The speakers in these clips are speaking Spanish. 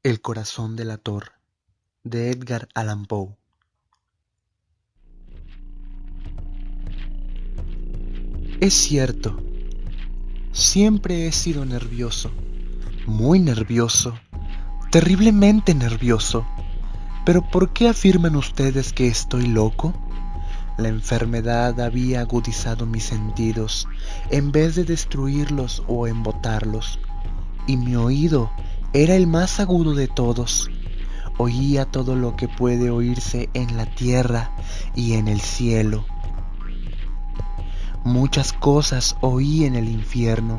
El corazón delator, de Edgar Allan Poe. Es cierto, siempre he sido nervioso, muy nervioso, terriblemente nervioso. Pero ¿por qué afirman ustedes que estoy loco? La enfermedad había agudizado mis sentidos en vez de destruirlos o embotarlos, y mi oído era el más agudo de todos. Oía todo lo que puede oírse en la tierra y en el cielo. Muchas cosas oí en el infierno.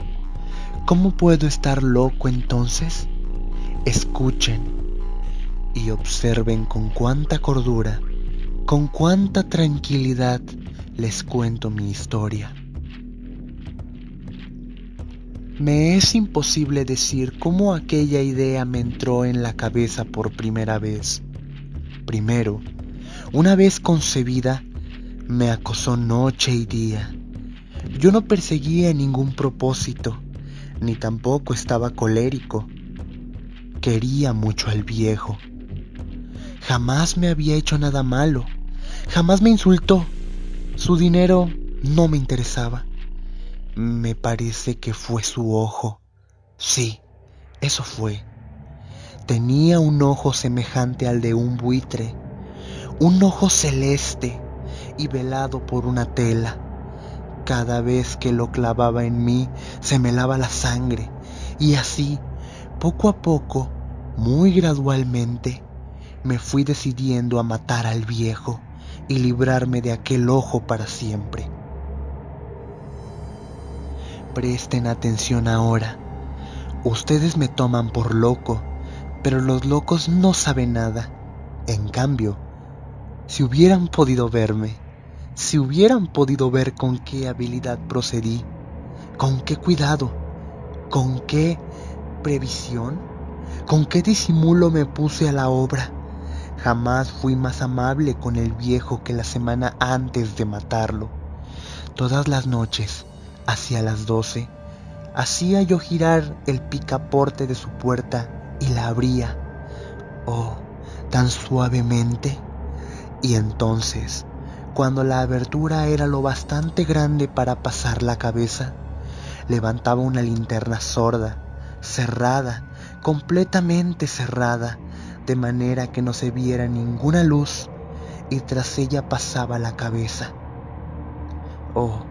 ¿Cómo puedo estar loco entonces? Escuchen y observen con cuánta cordura, con cuánta tranquilidad les cuento mi historia. Me es imposible decir cómo aquella idea me entró en la cabeza por primera vez. Primero, una vez concebida, me acosó noche y día. Yo no perseguía ningún propósito, ni tampoco estaba colérico. Quería mucho al viejo. Jamás me había hecho nada malo, jamás me insultó. Su dinero no me interesaba. Me parece que fue su ojo. Sí, eso fue. Tenía un ojo semejante al de un buitre, un ojo celeste y velado por una tela. Cada vez que lo clavaba en mí se me helaba la sangre, y así, poco a poco, muy gradualmente, me fui decidiendo a matar al viejo y librarme de aquel ojo para siempre. Presten atención ahora. Ustedes me toman por loco, pero los locos no saben nada. En cambio, si hubieran podido verme, si hubieran podido ver con qué habilidad procedí, con qué cuidado, con qué previsión, con qué disimulo me puse a la obra, jamás fui más amable con el viejo que la semana antes de matarlo. Todas las noches, hacia las 12, hacía yo girar el picaporte de su puerta y la abría. Oh, tan suavemente. Y entonces, cuando la abertura era lo bastante grande para pasar la cabeza, levantaba una linterna sorda, cerrada, completamente cerrada, de manera que no se viera ninguna luz, y tras ella pasaba la cabeza. Oh,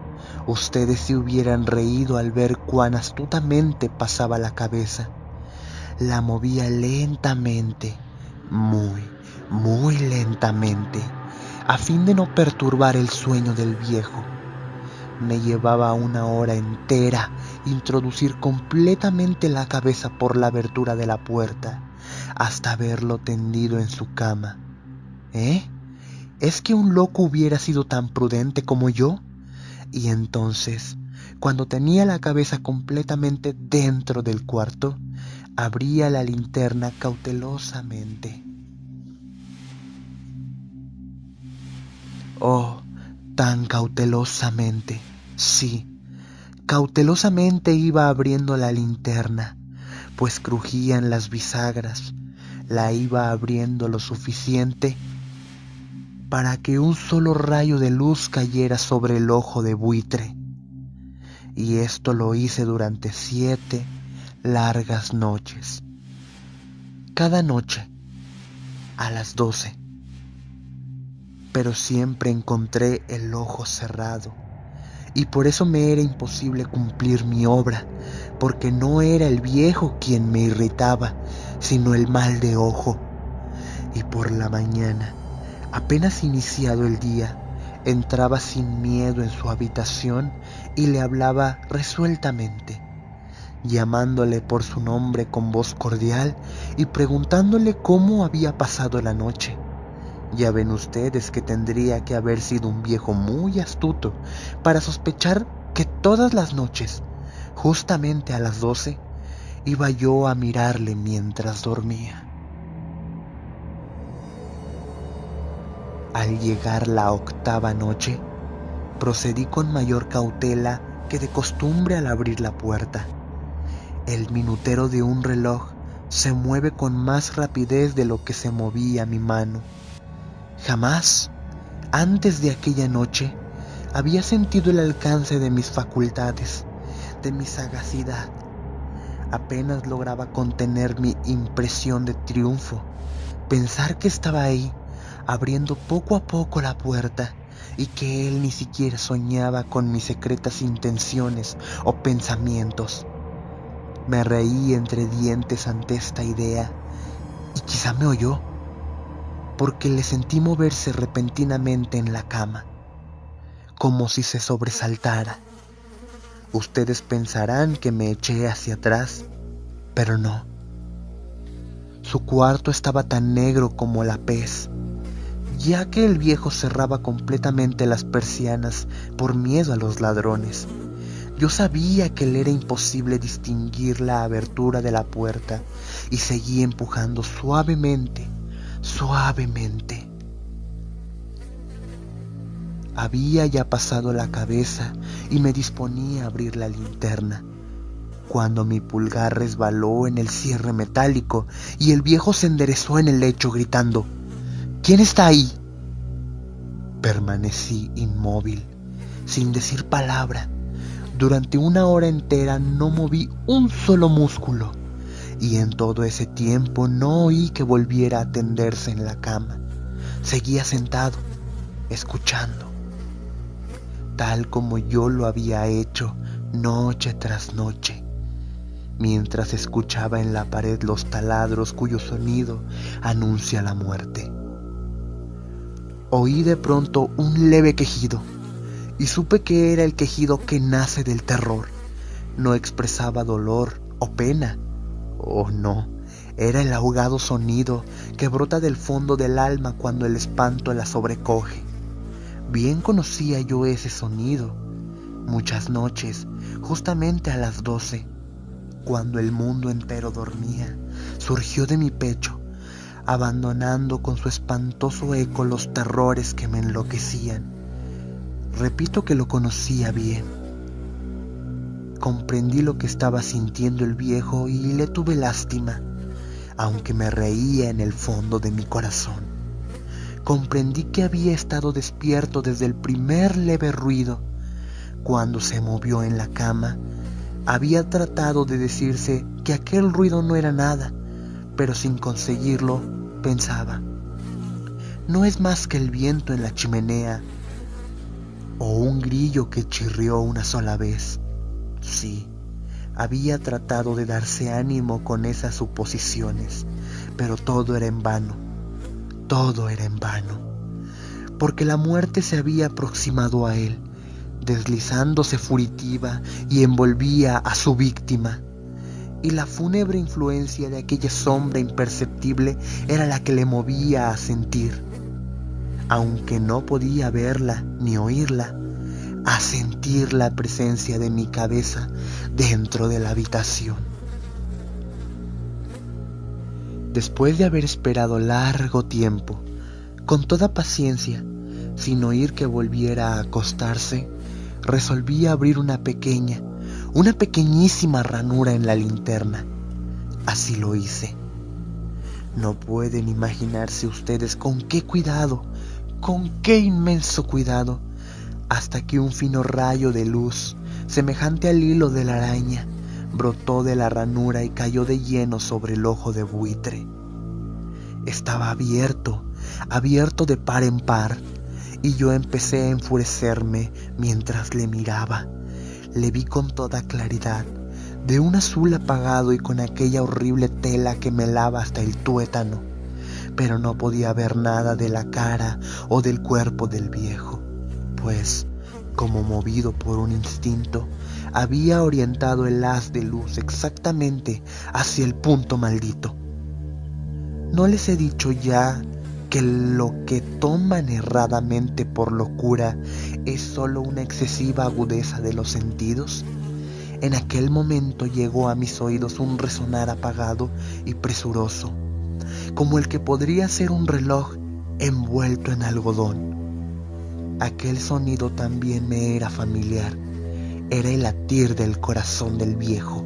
ustedes se hubieran reído al ver cuán astutamente pasaba la cabeza. La movía lentamente, muy, muy lentamente, a fin de no perturbar el sueño del viejo. Me llevaba 1 hora entera introducir completamente la cabeza por la abertura de la puerta, hasta verlo tendido en su cama. ¿Eh? ¿Es que un loco hubiera sido tan prudente como yo? Y entonces, cuando tenía la cabeza completamente dentro del cuarto, abría la linterna cautelosamente. Oh, tan cautelosamente. Sí, cautelosamente iba abriendo la linterna, pues crujían las bisagras. La iba abriendo lo suficiente para que un solo rayo de luz cayera sobre el ojo de buitre. Y esto lo hice durante 7 largas noches. Cada noche, a las 12. Pero siempre encontré el ojo cerrado. Y por eso me era imposible cumplir mi obra, porque no era el viejo quien me irritaba, sino el mal de ojo. Y por la mañana, apenas iniciado el día, entraba sin miedo en su habitación y le hablaba resueltamente, llamándole por su nombre con voz cordial y preguntándole cómo había pasado la noche. Ya ven ustedes que tendría que haber sido un viejo muy astuto para sospechar que todas las noches, justamente a las 12, iba yo a mirarle mientras dormía. Al llegar la 8ª noche, procedí con mayor cautela que de costumbre al abrir la puerta. El minutero de un reloj se mueve con más rapidez de lo que se movía mi mano. Jamás, antes de aquella noche, había sentido el alcance de mis facultades, de mi sagacidad. Apenas lograba contener mi impresión de triunfo, pensar que estaba ahí, abriendo poco a poco la puerta, y que él ni siquiera soñaba con mis secretas intenciones o pensamientos. Me reí entre dientes ante esta idea, y quizá me oyó, porque le sentí moverse repentinamente en la cama, como si se sobresaltara. Ustedes pensarán que me eché hacia atrás, pero no. Su cuarto estaba tan negro como la pez, ya que el viejo cerraba completamente las persianas por miedo a los ladrones. Yo sabía que le era imposible distinguir la abertura de la puerta y seguí empujando suavemente, suavemente. Había ya pasado la cabeza y me disponía a abrir la linterna, cuando mi pulgar resbaló en el cierre metálico y el viejo se enderezó en el lecho gritando: ¿Quién está ahí? Permanecí inmóvil, sin decir palabra. Durante una hora entera no moví un solo músculo, y en todo ese tiempo no oí que volviera a tenderse en la cama. Seguía sentado, escuchando, tal como yo lo había hecho noche tras noche, mientras escuchaba en la pared los taladros cuyo sonido anuncia la muerte. Oí de pronto un leve quejido, y supe que era el quejido que nace del terror. No expresaba dolor o pena. Oh, no, era el ahogado sonido que brota del fondo del alma cuando el espanto la sobrecoge. Bien conocía yo ese sonido. Muchas noches, justamente a las 12, cuando el mundo entero dormía, surgió de mi pecho, abandonando con su espantoso eco los terrores que me enloquecían. Repito que lo conocía bien. Comprendí lo que estaba sintiendo el viejo y le tuve lástima, aunque me reía en el fondo de mi corazón. Comprendí que había estado despierto desde el primer leve ruido. Cuando se movió en la cama, había tratado de decirse que aquel ruido no era nada, pero sin conseguirlo, pensaba: no es más que el viento en la chimenea o un grillo que chirrió una sola vez. Sí, había tratado de darse ánimo con esas suposiciones, pero todo era en vano, todo era en vano, porque la muerte se había aproximado a él, deslizándose furtiva y envolvía a su víctima, y la fúnebre influencia de aquella sombra imperceptible era la que le movía a sentir, aunque no podía verla ni oírla, a sentir la presencia de mi cabeza dentro de la habitación. Después de haber esperado largo tiempo, con toda paciencia, sin oír que volviera a acostarse, resolví abrir una pequeñísima ranura en la linterna. Así lo hice. No pueden imaginarse ustedes con qué cuidado, con qué inmenso cuidado, hasta que un fino rayo de luz, semejante al hilo de la araña, brotó de la ranura y cayó de lleno sobre el ojo de buitre. Estaba abierto de par en par, y yo empecé a enfurecerme mientras le miraba. Le vi con toda claridad, de un azul apagado y con aquella horrible tela que me lava hasta el tuétano, pero no podía ver nada de la cara o del cuerpo del viejo, pues, como movido por un instinto, había orientado el haz de luz exactamente hacia el punto maldito. ¿No les he dicho ya que lo que toman erradamente por locura es solo una excesiva agudeza de los sentidos? En aquel momento llegó a mis oídos un resonar apagado y presuroso, como el que podría ser un reloj envuelto en algodón. Aquel sonido también me era familiar, era el latir del corazón del viejo.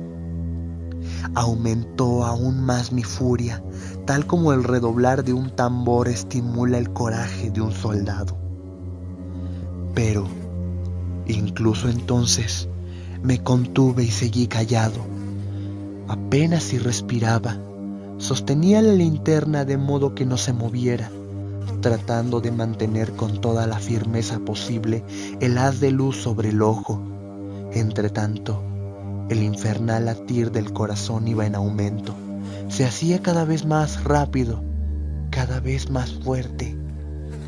Aumentó aún más mi furia, tal como el redoblar de un tambor estimula el coraje de un soldado. Pero, incluso entonces, me contuve y seguí callado. Apenas si respiraba, sostenía la linterna de modo que no se moviera, tratando de mantener con toda la firmeza posible el haz de luz sobre el ojo. Entretanto, el infernal latir del corazón iba en aumento. Se hacía cada vez más rápido, cada vez más fuerte,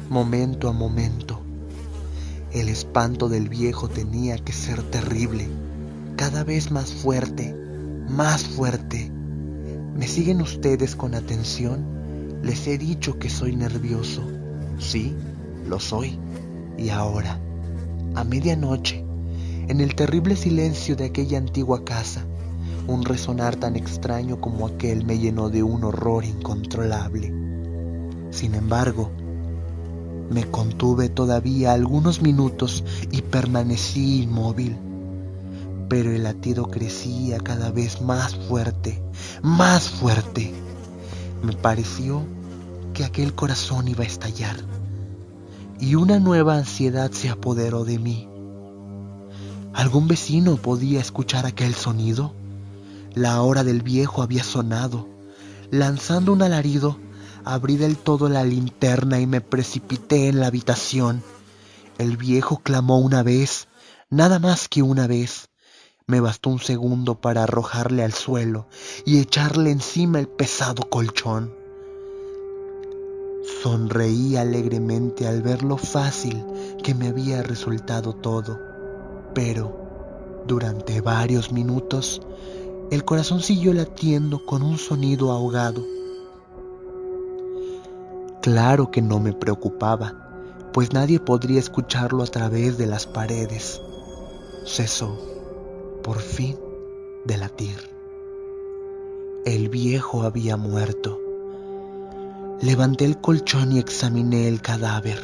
momento a momento. El espanto del viejo tenía que ser terrible, cada vez más fuerte, más fuerte. ¿Me siguen ustedes con atención? Les he dicho que soy nervioso. Sí, lo soy. Y ahora, a medianoche, en el terrible silencio de aquella antigua casa, un resonar tan extraño como aquel me llenó de un horror incontrolable. Sin embargo, me contuve todavía algunos minutos y permanecí inmóvil. Pero el latido crecía cada vez más fuerte, más fuerte. Me pareció que aquel corazón iba a estallar, y una nueva ansiedad se apoderó de mí. ¿Algún vecino podía escuchar aquel sonido? La hora del viejo había sonado. Lanzando un alarido, abrí del todo la linterna y me precipité en la habitación. El viejo clamó una vez, nada más que una vez. Me bastó un segundo para arrojarle al suelo y echarle encima el pesado colchón. Sonreí alegremente al ver lo fácil que me había resultado todo, pero durante varios minutos el corazón siguió latiendo con un sonido ahogado. Claro que no me preocupaba, pues nadie podría escucharlo a través de las paredes. Cesó, por fin, de latir. El viejo había muerto. Levanté el colchón y examiné el cadáver.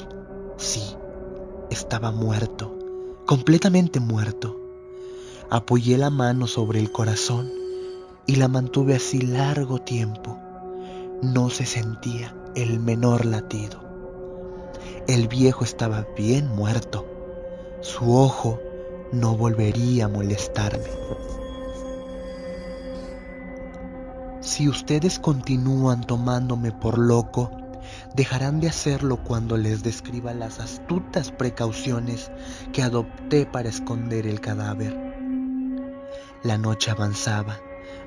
Sí, estaba muerto, completamente muerto. Apoyé la mano sobre el corazón y la mantuve así largo tiempo. No se sentía el menor latido. El viejo estaba bien muerto. Su ojo no volvería a molestarme. Si ustedes continúan tomándome por loco, dejarán de hacerlo cuando les describa las astutas precauciones que adopté para esconder el cadáver. La noche avanzaba,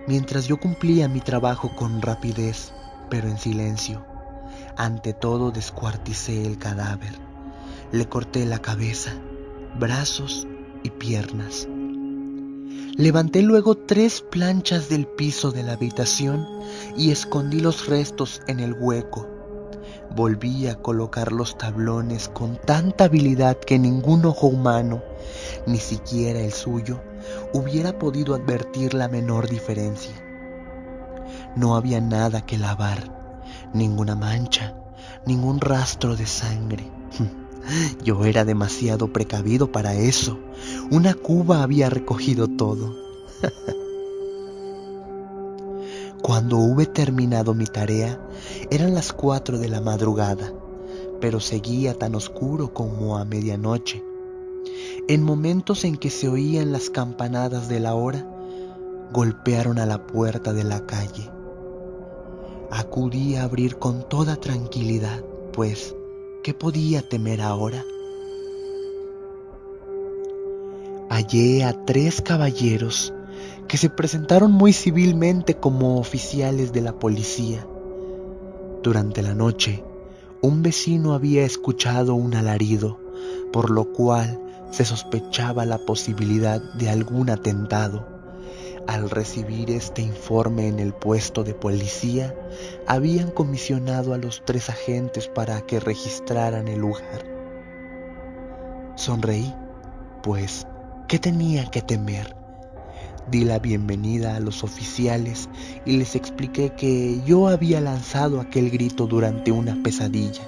mientras yo cumplía mi trabajo con rapidez, pero en silencio. Ante todo descuarticé el cadáver. Le corté la cabeza, brazos y piernas. Levanté luego 3 planchas del piso de la habitación y escondí los restos en el hueco. Volví a colocar los tablones con tanta habilidad que ningún ojo humano, ni siquiera el suyo, hubiera podido advertir la menor diferencia. No había nada que lavar, ninguna mancha, ningún rastro de sangre. Yo era demasiado precavido para eso. Una cuba había recogido todo. Cuando hube terminado mi tarea, eran las 4 de la madrugada, pero seguía tan oscuro como a medianoche. En momentos en que se oían las campanadas de la hora, golpearon a la puerta de la calle. Acudí a abrir con toda tranquilidad, pues, ¿qué podía temer ahora? Hallé a 3 caballeros que se presentaron muy civilmente como oficiales de la policía. Durante la noche, un vecino había escuchado un alarido, por lo cual se sospechaba la posibilidad de algún atentado. Al recibir este informe en el puesto de policía, habían comisionado a los 3 agentes para que registraran el lugar. Sonreí, pues, ¿qué tenía que temer? Di la bienvenida a los oficiales y les expliqué que yo había lanzado aquel grito durante una pesadilla.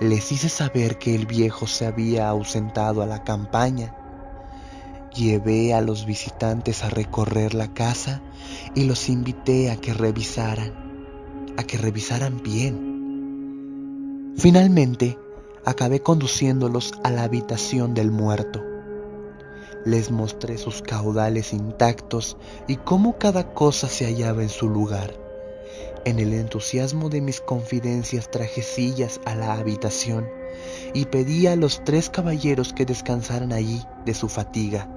Les hice saber que el viejo se había ausentado a la campaña Llevé a los visitantes a recorrer la casa y los invité a que revisaran bien. Finalmente, acabé conduciéndolos a la habitación del muerto. Les mostré sus caudales intactos y cómo cada cosa se hallaba en su lugar. En el entusiasmo de mis confidencias traje sillas a la habitación y pedí a los 3 caballeros que descansaran allí de su fatiga,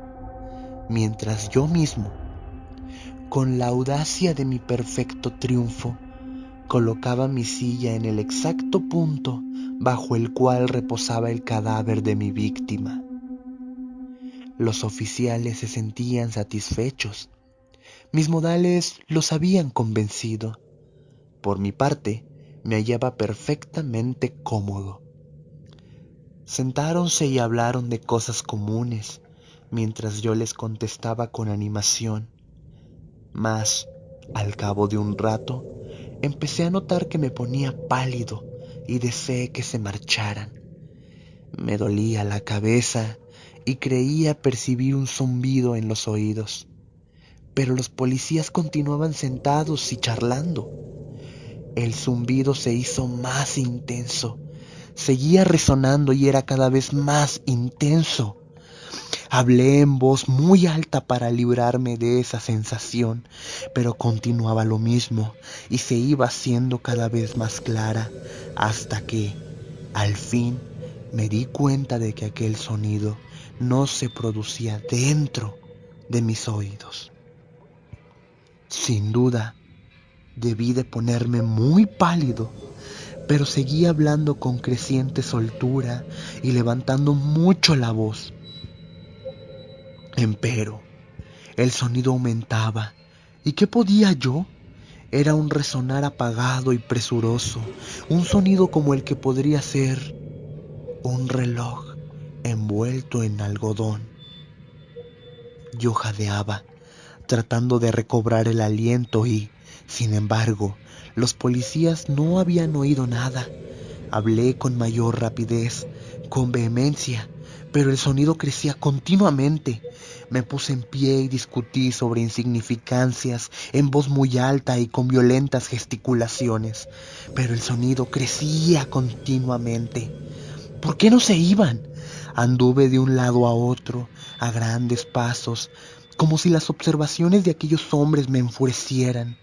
mientras yo mismo, con la audacia de mi perfecto triunfo, colocaba mi silla en el exacto punto bajo el cual reposaba el cadáver de mi víctima. Los oficiales se sentían satisfechos. Mis modales los habían convencido. Por mi parte, me hallaba perfectamente cómodo. Sentáronse y hablaron de cosas comunes, mientras yo les contestaba con animación. Mas, al cabo de un rato, empecé a notar que me ponía pálido y deseé que se marcharan. Me dolía la cabeza y creía percibir un zumbido en los oídos. Pero los policías continuaban sentados y charlando. El zumbido se hizo más intenso. Seguía resonando y era cada vez más intenso. Hablé en voz muy alta para librarme de esa sensación, pero continuaba lo mismo y se iba haciendo cada vez más clara hasta que, al fin, me di cuenta de que aquel sonido no se producía dentro de mis oídos. Sin duda, debí de ponerme muy pálido, pero seguí hablando con creciente soltura y levantando mucho la voz. Empero, el sonido aumentaba, ¿y qué podía yo? Era un resonar apagado y presuroso, un sonido como el que podría ser un reloj envuelto en algodón. Yo jadeaba, tratando de recobrar el aliento y, sin embargo, los policías no habían oído nada. Hablé con mayor rapidez, con vehemencia, pero el sonido crecía continuamente. Me puse en pie y discutí sobre insignificancias en voz muy alta y con violentas gesticulaciones, pero el sonido crecía continuamente. ¿Por qué no se iban? Anduve de un lado a otro, a grandes pasos, como si las observaciones de aquellos hombres me enfurecieran.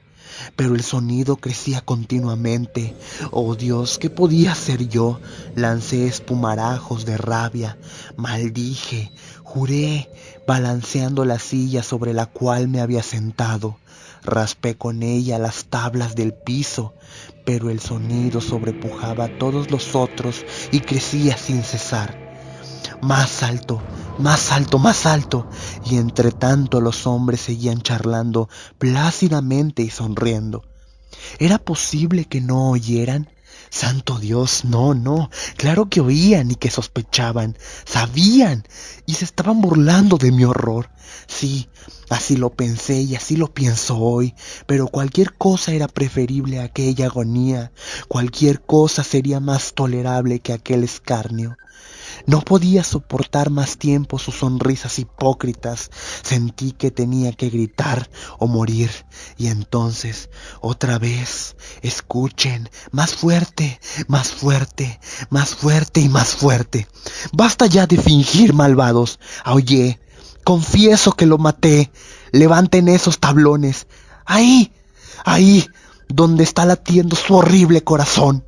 Pero el sonido crecía continuamente. Oh Dios, ¿qué podía hacer yo? Lancé espumarajos de rabia, maldije, juré, balanceando la silla sobre la cual me había sentado. Raspé con ella las tablas del piso, pero el sonido sobrepujaba a todos los otros y crecía sin cesar. Más alto, más alto, más alto. Y entre tanto los hombres seguían charlando plácidamente y sonriendo. ¿Era posible que no oyeran? Santo Dios, no, no. Claro que oían y que sospechaban. Sabían y se estaban burlando de mi horror. Sí, así lo pensé y así lo pienso hoy. Pero cualquier cosa era preferible a aquella agonía. Cualquier cosa sería más tolerable que aquel escarnio. No podía soportar más tiempo sus sonrisas hipócritas. Sentí que tenía que gritar o morir. Y entonces, otra vez, escuchen, más fuerte, más fuerte, más fuerte y más fuerte. Basta ya de fingir, malvados. Aullé. Confieso que lo maté. Levanten esos tablones. Ahí, ahí, donde está latiendo su horrible corazón.